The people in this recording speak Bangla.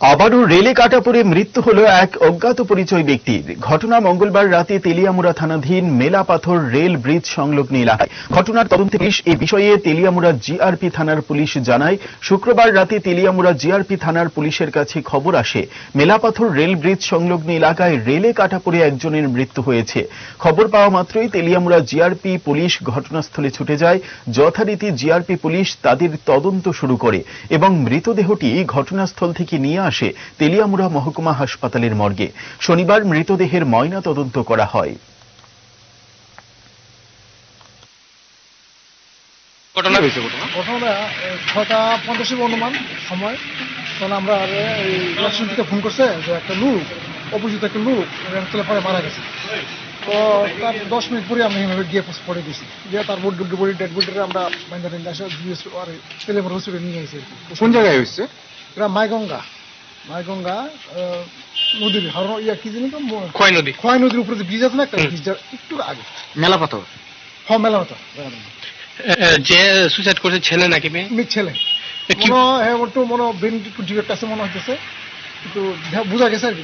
আবারও রেলে কাটা পড়ে মৃত্যু হল এক অজ্ঞাত পরিচয় ব্যক্তির। ঘটনা মঙ্গলবার রাতে তেলিয়ামুড়া থানাধীন মেলাপাথর রেল ব্রিজ সংলগ্ন এলাকায়। ঘটনার তদন্তে পুলিশ এই বিষয়ে তেলিয়ামুড়া জিআরপি থানার পুলিশ জানায়, শুক্রবার রাতে তেলিয়ামুড়া জিআরপি থানার পুলিশের কাছে খবর আসে মেলাপাথর রেল ব্রিজ সংলগ্ন এলাকায় রেলে কাটা পড়ে একজনের মৃত্যু হয়েছে। খবর পাওয়া মাত্রই তেলিয়ামুড়া জিআরপি পুলিশ ঘটনাস্থলে ছুটে যায়। যথারীতি জিআরপি পুলিশ তাদের তদন্ত শুরু করে এবং মৃতদেহটি ঘটনাস্থল থেকে নিয়ে আসে তেলিয়ামুড়া মহকুমা হাসপাতালের মর্গে। শনিবার মৃতদেহের ময়না তদন্ত করা হয়। ঘটনা 6:50 অনুমান সময়, তখন আমরা ইলেকশন থেকে ফোন করছে যে একটা লোক, অপরিচিত একটা লোক রেলতলে পরে মারা গেছে। তো তার 10 মিনিট পরে আমি গিয়ে পড়ে গেছি, গিয়ে তার বডি ডেড বডিটা আমরা তেলিয়ামুড়া হসপিটালে নিয়ে গেছি। কোন জায়গায় হয়েছে? এটা মাইগঙ্গা নদীর কি জানি খোয়াই নদীর উপরে যে ব্রিজ আছে না, একটা ব্রিজের একটু আগে। মেলাপাথর? হ্যাঁ, মেলাপাথর। যে সুইসাইড করেছে ছেলে নাকি মেয়ে? ছেলে। মনে ব্রেন একটু ডিফেক্ট আছে মনে হচ্ছে, কিন্তু বোঝা গেছে আর কি।